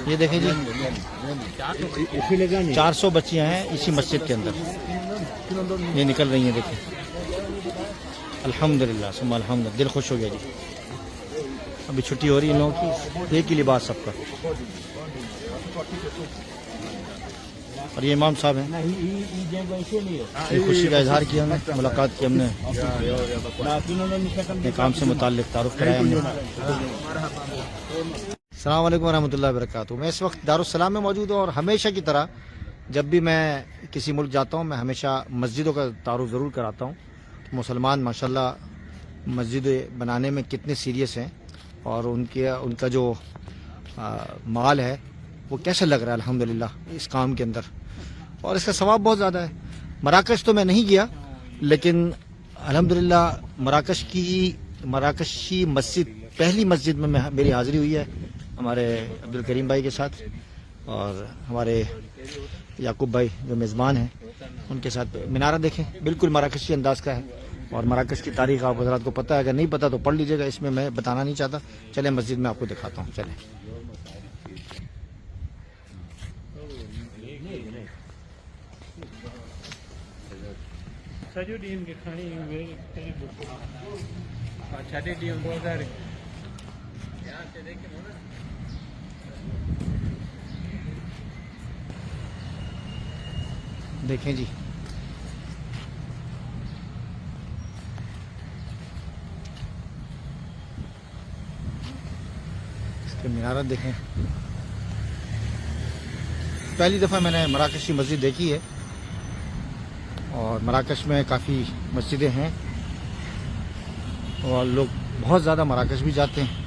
ये देखें जी, 400 बच्चियां हैं इसी मस्जिद के अंदर, ये निकल रही हैं। देखें, अल्हम्दुलिल्लाह सुम्मा अल्हम्दुलिल्लाह, दिल खुश हो गया जी। अभी छुट्टी हो रही है इन लोगों की, एक ही लिबास सबका। और ये इमाम साहब हैं, ये खुशी का इजहार किया हमने, मुलाकात की हमने, अपने काम से मुताल्लिक़ तारुफ कराया हमने। अस्सलाम वालेकुम वरहमतुल्लाहि वबरकातुहू। मैं इस वक्त दारुस्सलाम में मौजूद हूँ और हमेशा की तरह जब भी मैं किसी मुल्क जाता हूँ मैं हमेशा मस्जिदों का तारुफ ज़रूर कराता हूँ। मुसलमान माशाल्लाह मस्जिद बनाने में कितने सीरियस हैं और उनका जो माल है वो कैसे लग रहा है अल्हम्दुलिल्लाह इस काम के अंदर, और इसका सवाब बहुत ज़्यादा है। मराकश तो मैं नहीं गया, लेकिन अल्हम्दुलिल्लाह मराकशी मस्जिद पहली मस्जिद में मेरी हाज़िरी हुई है हमारे अब्दुल करीम भाई के साथ, और हमारे याकूब भाई जो मेज़बान हैं उनके साथ। मीनारा देखें, बिल्कुल मराकशी अंदाज का है, और मराकश की तारीख़ आप हज़रात को पता है, अगर नहीं पता तो पढ़ लीजिएगा, इसमें मैं बताना नहीं चाहता। चलें मस्जिद में आपको दिखाता हूँ, चलें। देखें जी, इसके मीनारत देखें। पहली दफ़ा मैंने मराकशी मस्जिद देखी है, और मराकश में काफ़ी मस्जिदें हैं और लोग बहुत ज़्यादा मराकश भी जाते हैं।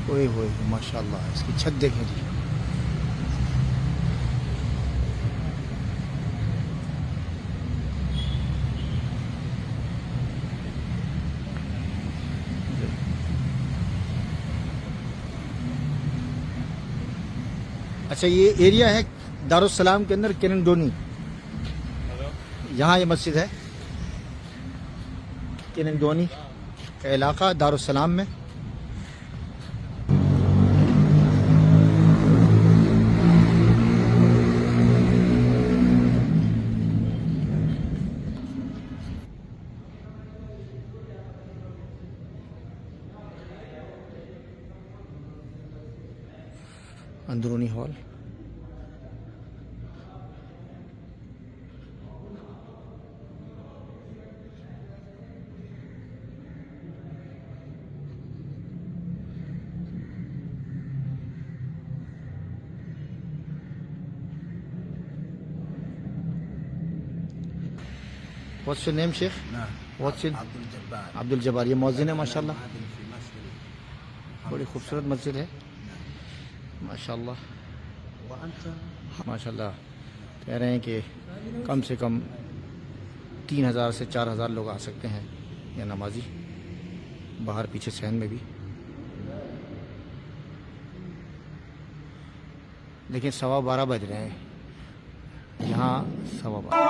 ओए होए माशाल्लाह, इसकी छत देखें जी। अच्छा, ये एरिया है दारुस्सलाम के अंदर किरंगडोनी, यहाँ ये मस्जिद है किरंगडोनी का इलाका दारुस्सलाम में। अंदरूनी hall, What's your name, Sheikh? What's your Abdul Jabbar. ये मौज़िन है माशाल्लाह, बड़ी खूबसूरत मस्जिद है माशाल्लाह माशाल्लाह। कह रहे हैं कि कम से कम 3000 से 4000 लोग आ सकते हैं या नमाजी, बाहर पीछे सहन में भी। लेकिन 12:15 बज रहे हैं, यहाँ 12:15।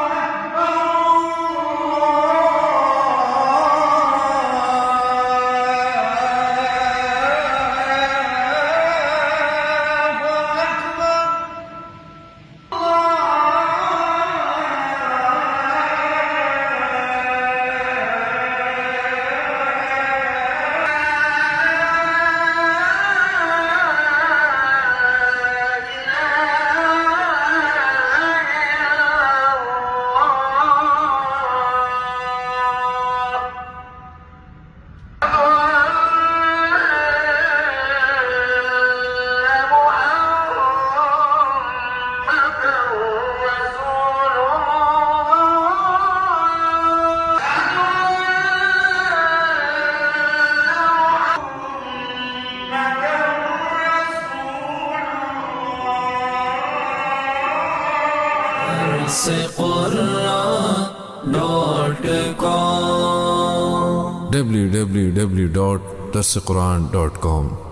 www.darsequran.com